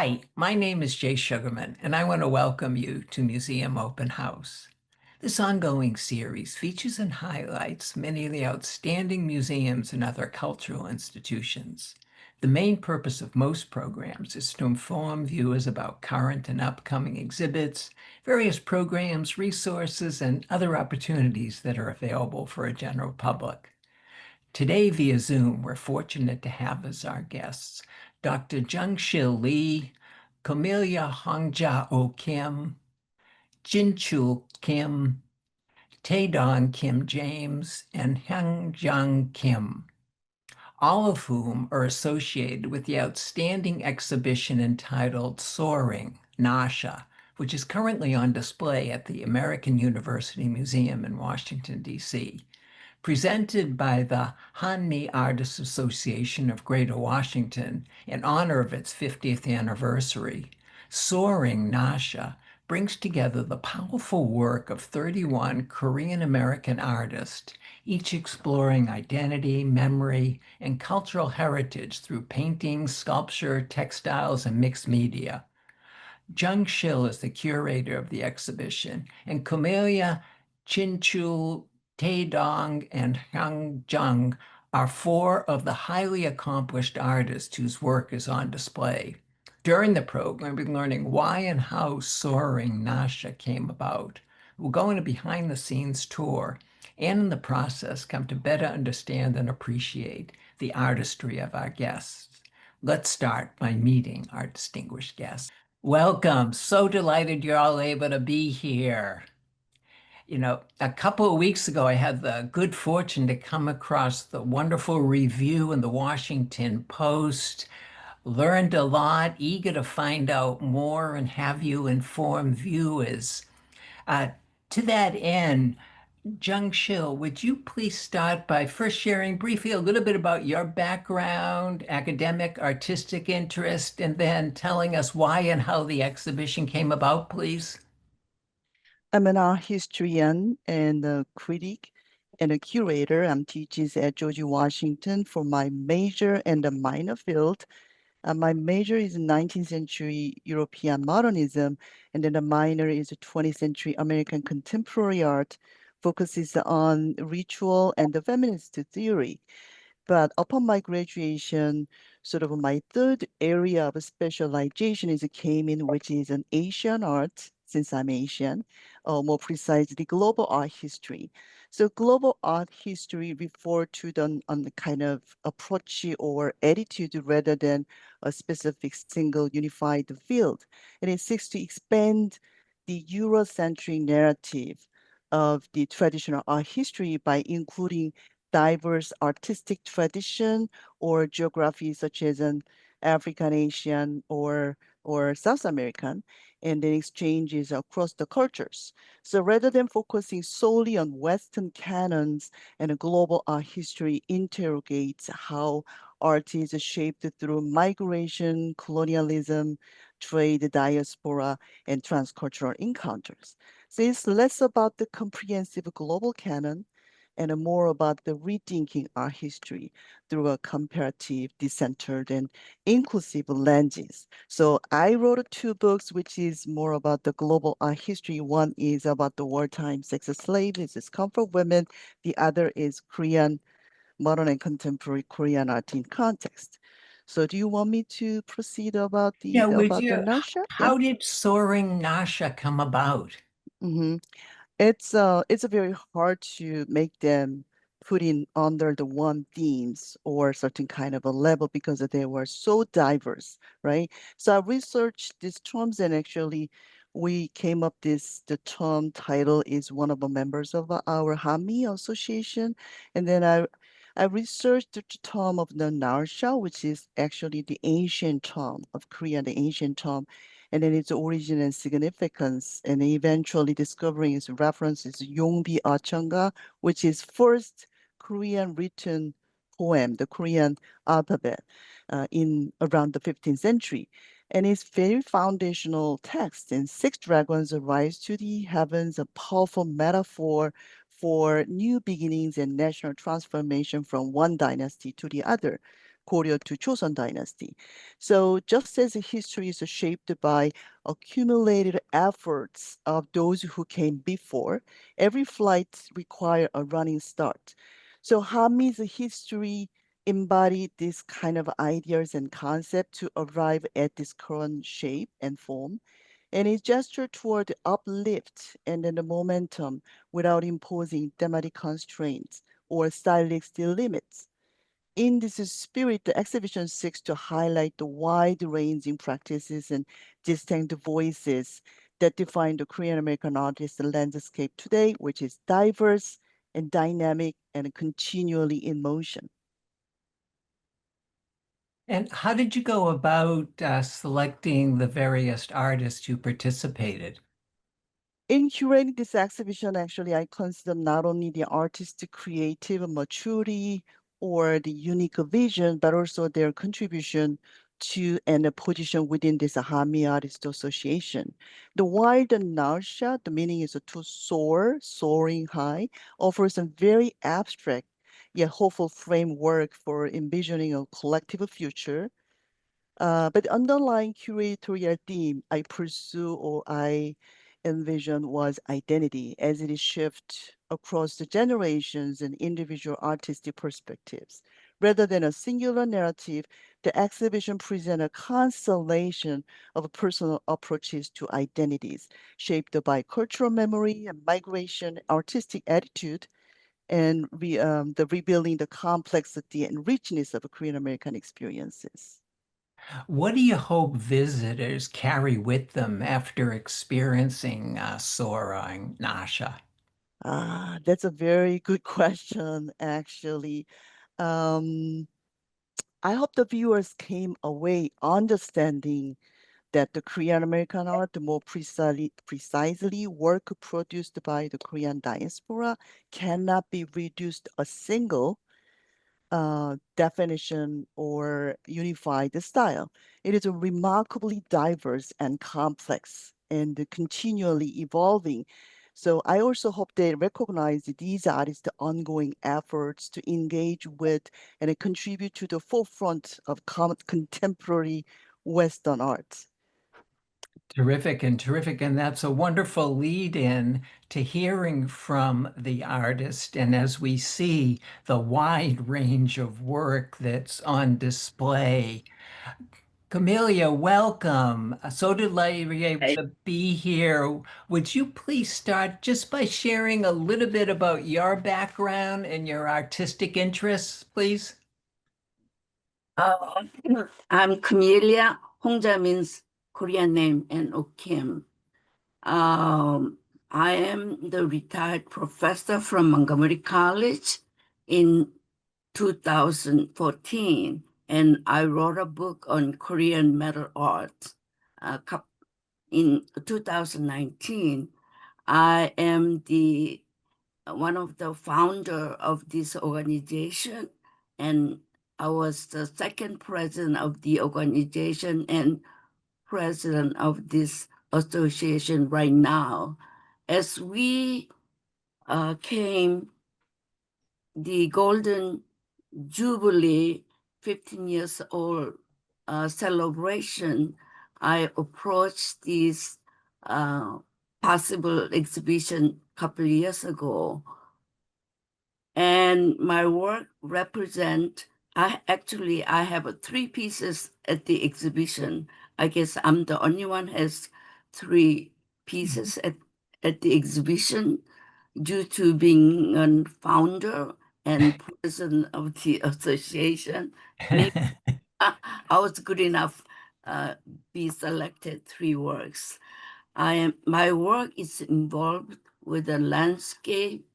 Hi, my name is Jay Sugarman, and I want to welcome you to Museum Open House. This ongoing series features and highlights many of the outstanding museums and other cultural institutions. The main purpose of most programs is to inform viewers about current and upcoming exhibits, various programs, resources, and other opportunities that are available for a general public. Today, via Zoom, we're fortunate to have as our guests Dr. Jung-Sil Lee, Komelia Hongja Okim, Jinchul Kim, Tae Dong Kim-James, and Hyun Jung Kim, all of whom are associated with the outstanding exhibition entitled Soaring, Narsha, which is currently on display at the American University Museum in Washington, D.C. Presented by the Han-Mee Artists Association of Greater Washington in honor of its 50th anniversary, Soaring Narsha brings together the powerful work of 31 Korean-American artists, each exploring identity, memory, and cultural heritage through painting, sculpture, textiles, and mixed media. Jung-Sil is the curator of the exhibition, and Komelia, Jinchul, Tae Dong, and Hyun Jung are four of the highly accomplished artists whose work is on display. During the program, we'll be learning why and how Soaring Nasha came about. We'll go on a behind-the-scenes tour, and in the process, come to better understand and appreciate the artistry of our guests. Let's start by meeting our distinguished guests. Welcome. So delighted you're all able to be here. A couple of weeks ago, I had the good fortune to come across the wonderful review in the Washington Post. Learned a lot, eager to find out more and have you inform viewers. Uh, to that end, Jung-Sil, would you please start by first sharing briefly a little bit about your background, academic, artistic interest, and then telling us why and how the exhibition came about, please? I'm an art historian and a critic and a curator. I'm teaching at George Washington for my major and a minor field. My major is 19th century European modernism, and then the minor is 20th century American contemporary art, focuses on ritual and the feminist theory. But upon my graduation, sort of my third area of specialization is came in, which is an Asian art, since I'm Asian, or more precisely, global art history. So global art history refer to on the kind of approach or attitude rather than a specific single unified field. And it seeks to expand the Eurocentric narrative of the traditional art history by including diverse artistic tradition or geography such as an African, Asian, or South American, and then exchanges across the cultures. So rather than focusing solely on Western canons, and a global art history interrogates how art is shaped through migration, colonialism, trade, diaspora, and transcultural encounters. So it's less about the comprehensive global canon and more about the rethinking art history through a comparative, decentered, and inclusive lenses. So I wrote two books, which is more about the global art history. One is about the wartime sex slaves, this is comfort women. The other is Korean, modern and contemporary Korean art in context. So do you want me to proceed about Yeah, would the you, Narsha? Yeah. how did Soaring Nasha come about? Mm-hmm. It's a very hard to make them put in under the one themes or certain kind of a level because they were so diverse, right? So I researched these terms and actually we came up the term title is one of the members of our Han-Mee association. And then I researched the term of the Narsha, which is actually the ancient term of Korea, the ancient term, and then its origin and significance, and eventually discovering its references Yongbi Achanga, which is first Korean written poem, the Korean alphabet, in around the 15th century. And its very foundational text, and six dragons arise to the heavens, a powerful metaphor for new beginnings and national transformation from one dynasty to the other. Goryeo to Joseon dynasty. So just as history is shaped by accumulated efforts of those who came before, every flight requires a running start. So Han-Mee's history embodied these kind of ideas and concepts to arrive at this current shape and form. And it gestured toward the uplift and then the momentum without imposing thematic constraints or stylistic limits. In this spirit, the exhibition seeks to highlight the wide-ranging practices and distinct voices that define the Korean American artist landscape today, which is diverse and dynamic and continually in motion. And how did you go about selecting the various artists who participated? In curating this exhibition, actually, I consider not only the artistic creative maturity or the unique vision, but also their contribution to and a position within this Han-Mee Artist Association. The word Narsha, the meaning is to soar, soaring high, offers a very abstract yet hopeful framework for envisioning a collective future. But the underlying curatorial theme I pursue or I envision was identity as it is shift across the generations and individual artistic perspectives. Rather than a singular narrative, the exhibition presents a constellation of personal approaches to identities, shaped by cultural memory and migration, artistic attitude, and the revealing the complexity and richness of Korean American experiences. What do you hope visitors carry with them after experiencing Soaring, Nasha? That's a very good question, actually. Um, I hope the viewers came away understanding that the Korean American art, more precisely work produced by the Korean diaspora, cannot be reduced a single definition or unified style. It is a remarkably diverse and complex and continually evolving. So I also hope they recognize these artists' ongoing efforts to engage with and contribute to the forefront of contemporary Western art. Terrific and terrific. And that's a wonderful lead in to hearing from the artist. And as we see the wide range of work that's on display, Komelia, welcome. So delighted to be able Right. to be here. Would you please start just by sharing a little bit about your background and your artistic interests, please? Uh, I'm Komelia. Hongja means Korean name and Okim. Um, I am the retired professor from Montgomery College in 2014, and I wrote a book on Korean metal art. In 2019, I am the one of the founder of this organization, and I was the second president of the organization and president of this association right now. As we came the Golden Jubilee 15 years old celebration, I approached this uh, possible exhibition a couple of years ago. And my work represent, I have three pieces at the exhibition. I guess I'm the only one has three pieces at the exhibition due to being a founder and president of the association. Maybe I was good enough be selected three works. My work is involved with the landscape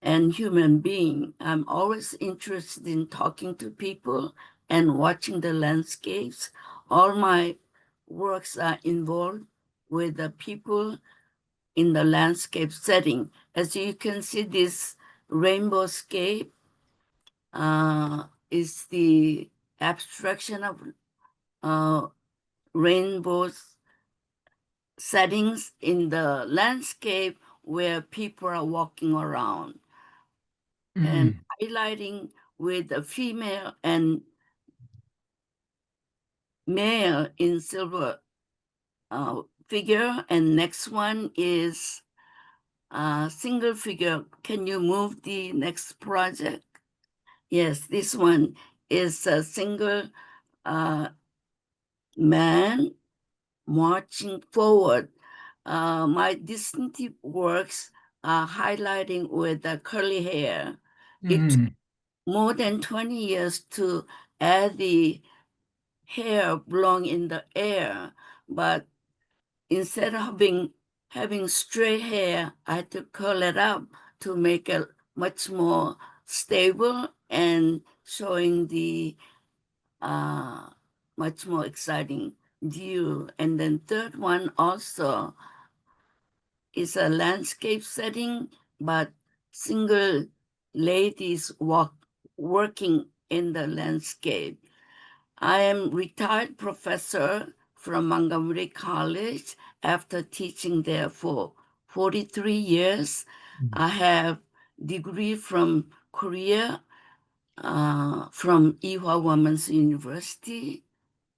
and human being. I'm always interested in talking to people and watching the landscapes. All my works are involved with the people in the landscape setting. As you can see, this rainbow scape is the abstraction of uh, rainbows settings in the landscape where people are walking around. And Mm. highlighting with a female and male in silver figure, and next one is single figure. Can you move the next project? Yes, this one is a single man marching forward. My distinctive works are highlighting with the curly hair. It took Mm. more than 20 years to add the hair belong in the air, but instead of having straight hair, I had to curl it up to make it much more stable and showing the uh, much more exciting view. And then third one also is a landscape setting, but single ladies working in the landscape. I am retired professor from Montgomery College after teaching there for 43 years. I have degree from Korea, from Ewha Women's University.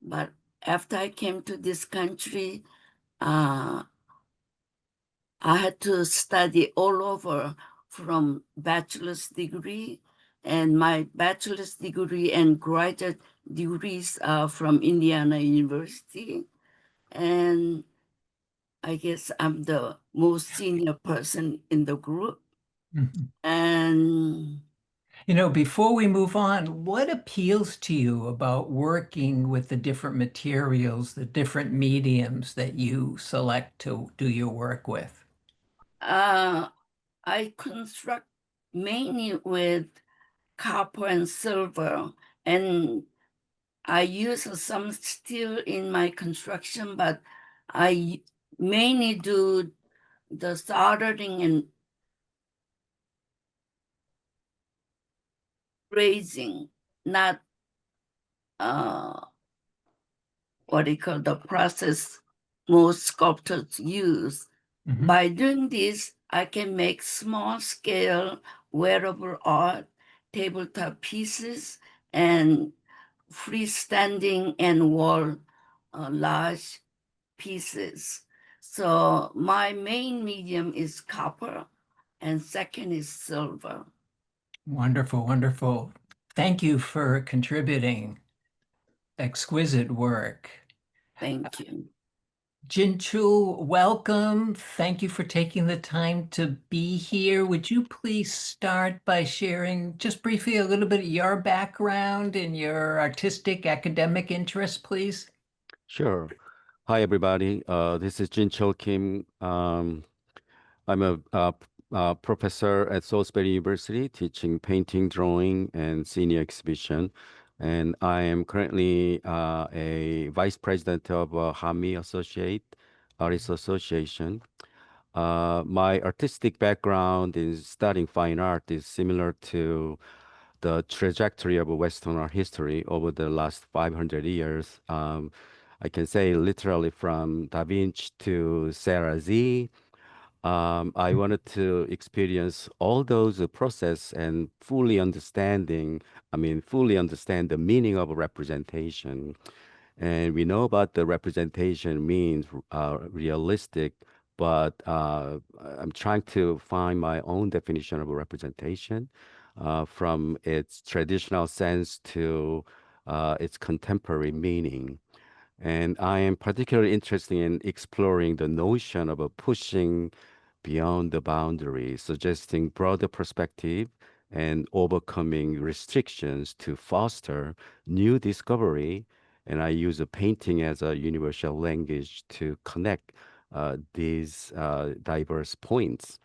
But after I came to this country, uh, I had to study all over from bachelor's degree, and my bachelor's degree and graduate degrees are from Indiana University. And I guess I'm the most senior person in the group. Mhm. And Before we move on, what appeals to you about working with the different materials, the different mediums that you select to do your work with? I construct mainly with copper and silver, and I use some steel in my construction, but I mainly do the soldering and brazing, not what they call the process most sculptors use. Mhm. By doing this, I can make small scale wearable art, tabletop pieces, and freestanding and wall large pieces. So my main medium is copper and second is silver. Wonderful, wonderful. Thank you for contributing. Exquisite work. Thank you. Jinchul, welcome. Thank you for taking the time to be here. Would you please start by sharing just briefly a little bit of your background and your artistic academic interests, please? Sure. Hi, everybody. This is Jinchul Kim. I'm a professor at Salisbury University teaching painting, drawing, and senior exhibition. And I am currently a vice president of Han-Mee Artist Association. My artistic background in studying fine art is similar to the trajectory of Western art history over the last 500 years. I can say literally from Da Vinci to Sarah Z. I wanted to experience all those process and fully understand the meaning of a representation. And we know about the representation means realistic, but I'm trying to find my own definition of a representation from its traditional sense to its contemporary meaning. And I am particularly interested in exploring the notion of a pushing beyond the boundaries, suggesting broader perspective and overcoming restrictions to foster new discovery. And I use a painting as a universal language to connect these diverse points.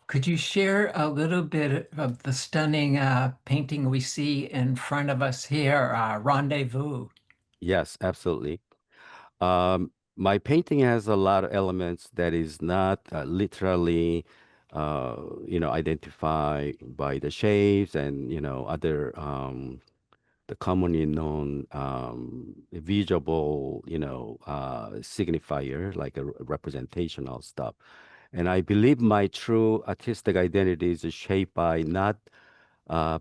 Could you share a little bit of the stunning painting we see in front of us here, Rendezvous? Yes, absolutely. My painting has a lot of elements that is not literally, identified by the shapes and, other the commonly known visible, signifier, like a representational stuff. And I believe my true artistic identity is shaped by not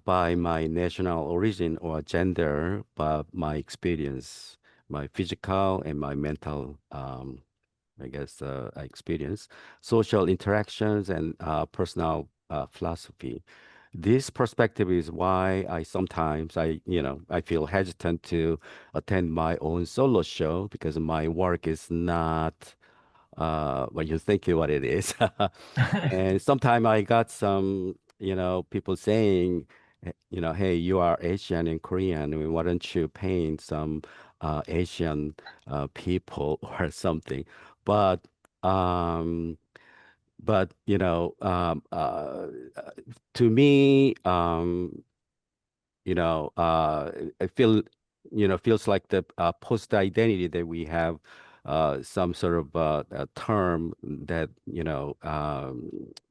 by my national origin or gender, but my experience, my physical and my mental, I guess, experience, social interactions, and personal philosophy. This perspective is why I feel hesitant to attend my own solo show because my work is not what you think what it is. And sometimes I got some, people saying, hey, you are Asian and Korean. I mean, why don't you paint some Asian people or something? But um, but to me, I feel, feels like the post identity that we have some sort of a term that,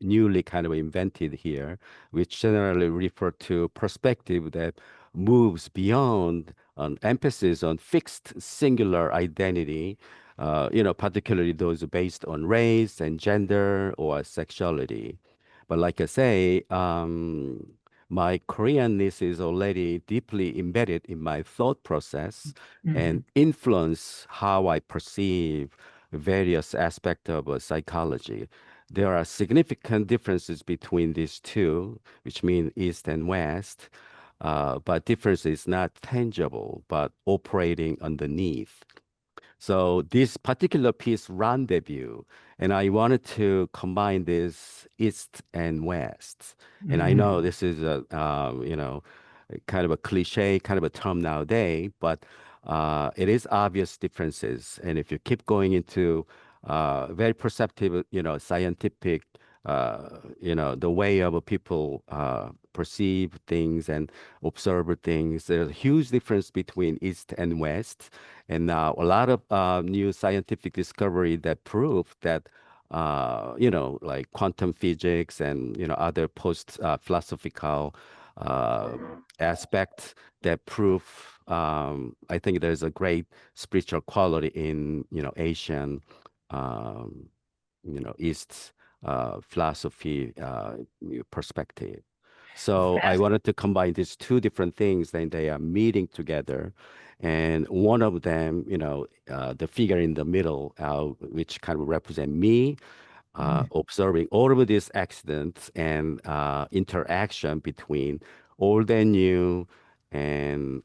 newly kind of invented here, which generally refer to perspective that moves beyond an emphasis on fixed singular identity, particularly those based on race and gender or sexuality. But like I say, my Koreanness is already deeply embedded in my thought process and Mhm. influence how I perceive various aspects of psychology. There are significant differences between these two, which mean East and West, but difference is not tangible, but operating underneath. So this particular piece, Rendezvous, and I wanted to combine this East and West. And I know Mhm. this is kind of a cliche, kind of a term nowadays, but it is obvious differences. And if you keep going into very perceptive, scientific, the way of people perceive things and observe things, there's a huge difference between East and West. And now a lot of new scientific discovery that prove that, like quantum physics and, other post philosophical uh, aspects that prove, I think there's a great spiritual quality in, Asian, um, East philosophy perspective. So I Fast. wanted to combine these two different things, then they are meeting together. And one of them, the figure in the middle, which kind of represent me, observing all of these accidents and interaction between old and new, and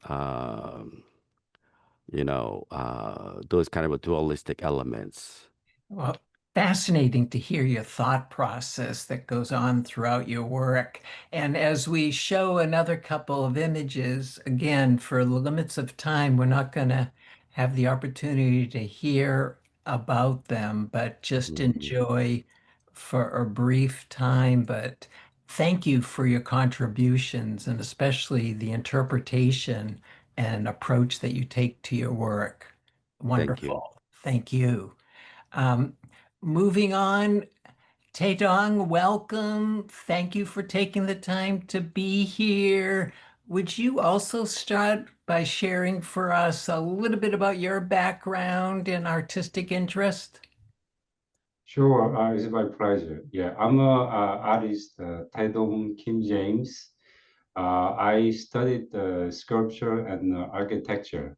those kind of dualistic elements. Well, fascinating to hear your thought process that goes on throughout your work. And as we show another couple of images, again, for the limits of time, we're not going to have the opportunity to hear about them, but just Mhm. enjoy for a brief time. But thank you for your contributions and especially the interpretation and approach that you take to your work. Thank you. Wonderful. Thank you. Um, moving on, Tae Dong, welcome. Thank you for taking the time to be here. Would you also start by sharing for us a little bit about your background and artistic interest? Sure, it's my pleasure. Yeah, I'm a artist, Tae Dong Kim-James. I studied sculpture and architecture,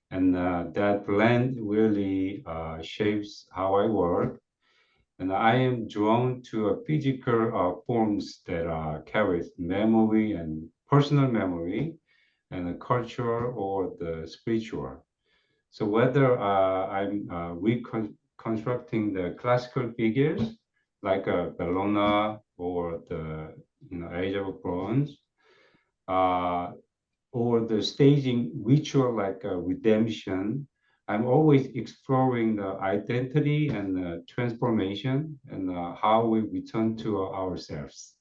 and that blend really shapes how I work. And I am drawn to physical forms that carry memory and personal memory, and the cultural or the spiritual. So whether I'm reconstructing the classical figures like Bellona or the Age of Bronze, uh, or the staging ritual like redemption, I'm always exploring the identity and transformation and how we return to ourselves.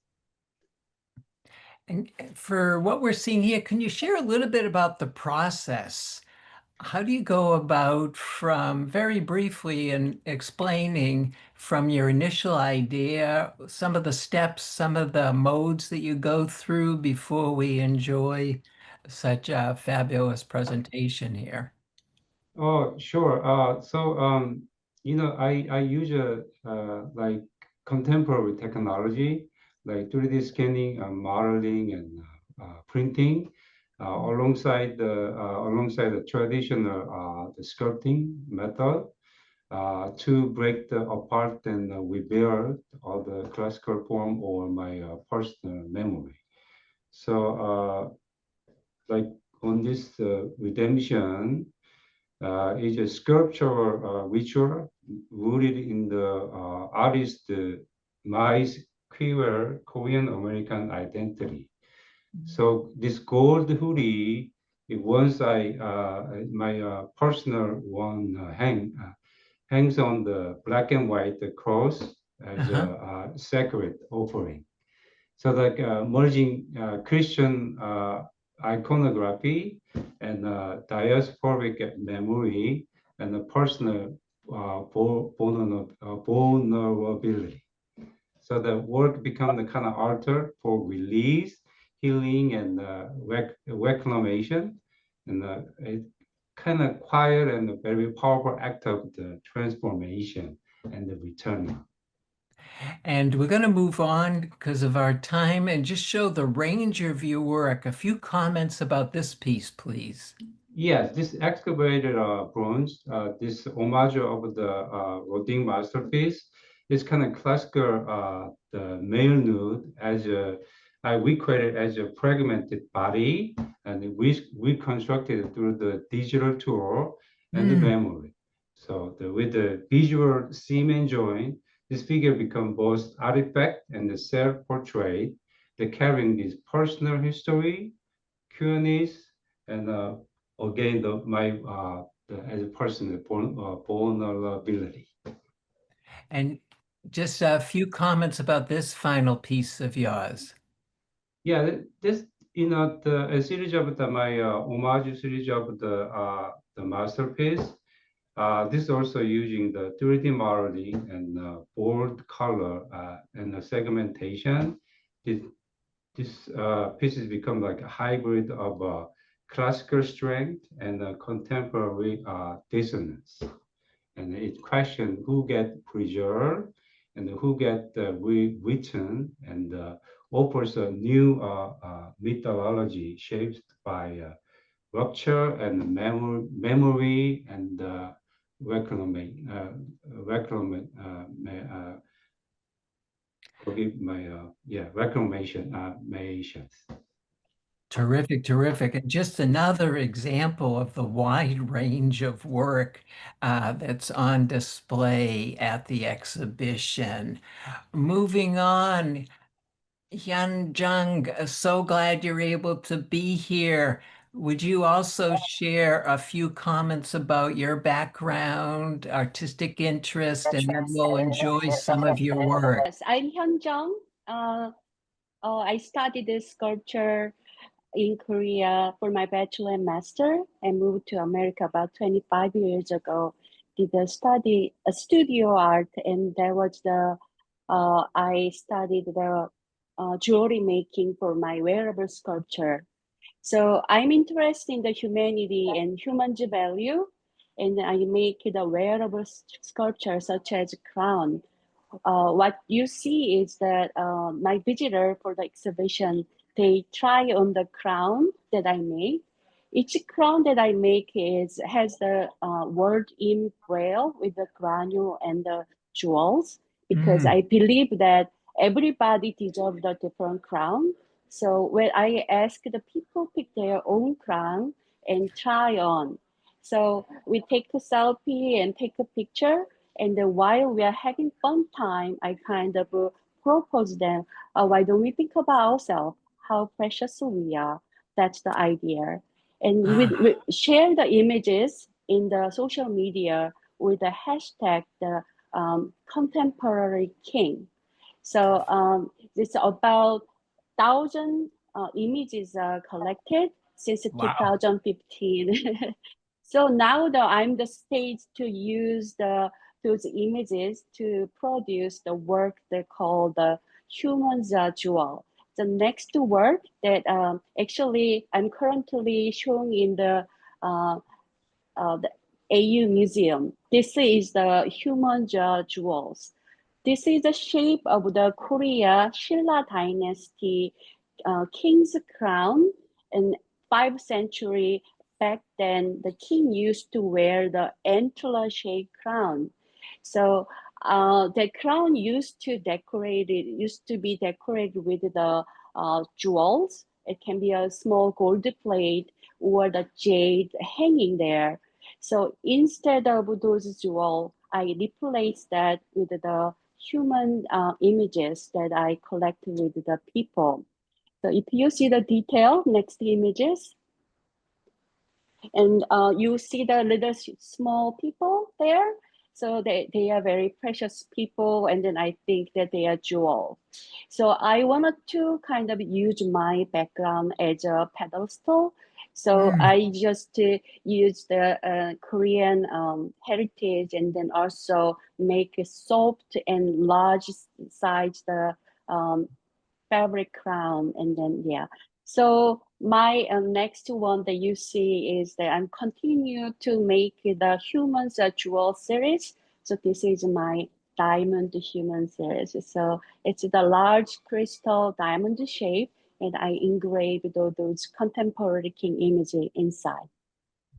And for what we're seeing here, can you share a little bit about the process? How do you go about from very briefly and explaining from your initial idea, some of the steps, some of the modes that you go through before we enjoy such a fabulous presentation here? Oh, sure. I use like contemporary technology like 3D scanning, modeling, and printing, alongside the traditional the sculpting method. To break the apart and rebuild all the classical form or my personal memory. So, like on this redemption, is a sculptural ritual rooted in the artist Mai's queer Korean American identity. So this gold hoodie, it once my personal one hangs on the black and white cross as a sacred offering. So like merging Christian iconography and diasporic memory and the personal vulnerability. So the work become the kind of altar for release, healing, and reclamation, and it kind of quiet and a very powerful act of the transformation and the returning. And we're going to move on because of our time and just show the range of your work. A few comments about this piece, please. Yes, this excavated bronze, this homage of the Rodin masterpiece, is kind of classical, the male nude as I recreated as a fragmented body and reconstructed through the digital tool and the memory. So with the visual seam and join, this figure becomes both artifact and the self-portrait, the carrying this personal history, Q&As, and again, as a person, vulnerability. And just a few comments about this final piece of yours. Yeah, this a series of my homage series of the masterpiece. This is also using the 3D modeling and bold color and the segmentation. This pieces become like a hybrid of classical strength and contemporary dissonance. And it questions who get preserved and who get rewritten, and offers a new methodology shaped by rupture and memory and reclamation. Forgive my reclamations. Terrific, terrific. And just another example of the wide range of work that's on display at the exhibition. Moving on, Hyun Jung, so glad you're able to be here. Would you also share a few comments about your background, artistic interest, and then we'll enjoy some of your work? Yes, I'm Hyun Jung. I studied this sculpture in Korea for my bachelor and master. I moved to America about 25 years ago. Did a study a studio art, and that was the I studied the jewelry making for my wearable sculpture. So I'm interested in the humanity and human's value, and I make the wearable sculpture such as crown. What you see is that my visitor for the exhibition, they try on the crown that I make. Each crown that I make has the word in braille with the granule and the jewels, because I believe that everybody deserves a different crown. So when I ask the people pick their own crown and try on. So we take a selfie and take a picture, and then while we are having fun time, I kind of propose them, why don't we think about ourselves, how precious we are? That's the idea. And we share the images in the social media with the hashtag, the contemporary king. So it's about 1,000 images collected since 2015. So now that I'm the stage to use those images to produce the work they call the Human's Jewel. The next work that actually I'm currently showing in the AU Museum. This is the Human Jewels. this is the shape of the Korea Silla dynasty king's crown. In 5th century, back then, the king used to wear the antler-shaped crown. So the crown used to be decorated with the jewels. It can be a small gold plate or the jade hanging there. So instead of those jewels, I replaced that with the human images that I collected with the people. So if you see the detail, next images, and you see the little small people there. So they are very precious people, and then I think that they are jewel. So I wanted to kind of use my background as a pedestal. So I just use the Korean heritage, and then also make a soft and large size the fabric crown, and then yeah. So my next one that you see is that I'm continue to make the humans jewel series. So this is my diamond human series. So it's the large crystal diamond shape, and I engraved those contemporary king images inside.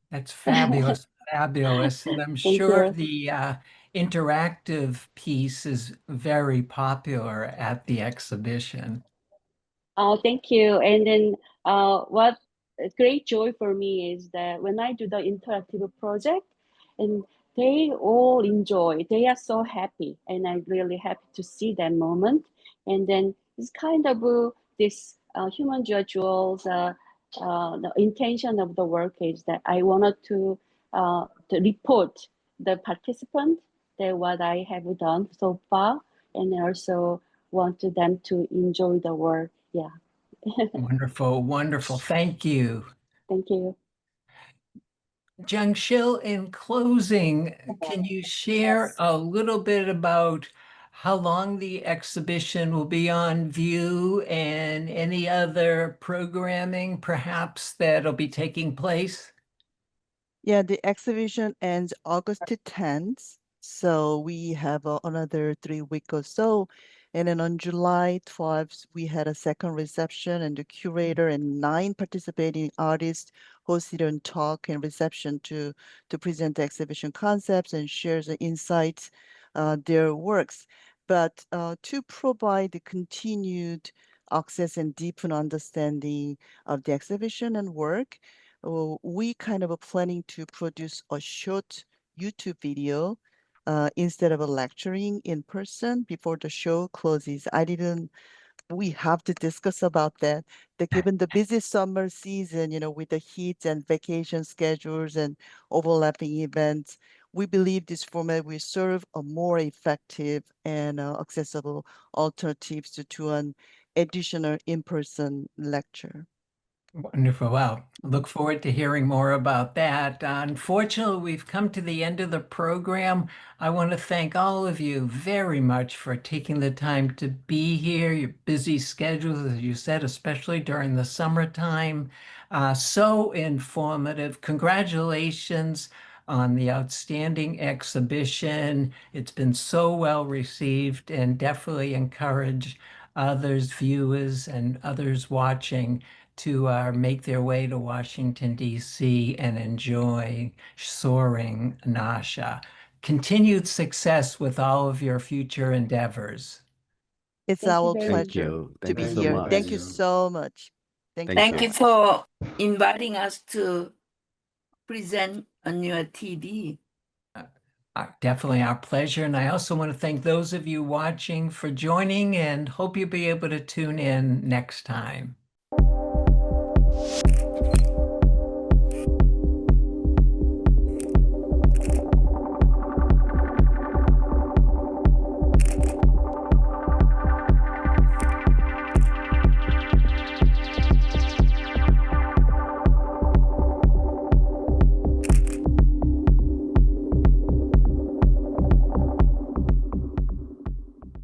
That's fabulous, fabulous. And I'm Thank sure you. the interactive piece is very popular at the exhibition. Oh, thank you. And then what a great joy for me is that when I do the interactive project, and they all enjoy, they are so happy, and I'm really happy to see that moment. And then it's kind of this human jewels. The intention of the work is that I wanted to report the participant that what I have done so far, and also want them to enjoy the work. Yeah, Wonderful, wonderful. Thank you. thank you. Jung-Sil, in closing, can you share a little bit about how long the exhibition will be on view and any other programming perhaps that'll be taking place? Yeah, the exhibition ends August 10th. So we have another 3 weeks or so. And then on July 12th, we had a second reception, and the curator and 9 participating artists hosted a talk and reception to present the exhibition concepts and share the insights, their works. But to provide the continued access and deepen understanding of the exhibition and work, we kind of are planning to produce a short YouTube video instead of a lecturing in person before the show closes. We have to discuss about that. That given the busy summer season, with the heat and vacation schedules and overlapping events, we believe this format will serve a more effective and accessible alternatives to an additional in-person lecture. Wonderful. Well, look forward to hearing more about that. Unfortunately, we've come to the end of the program. I want to thank all of you very much for taking the time to be here, your busy schedules, as you said, especially during the summertime. So informative. Congratulations on the outstanding exhibition. It's been so well received, and definitely encourage others, viewers, and others watching to make their way to Washington, D.C. and enjoy Soaring, Narsha. Continued success with all of your future endeavors. It's Thank you our very Thank much. pleasure you. to Thank you be Thank so here. you. much. Thank Thank you you. so much. Thank you Thank so Thank you. you much. for inviting us to present on your TD. Definitely our pleasure. And I also want to thank those of you watching for joining and hope you'll be able to tune in next time.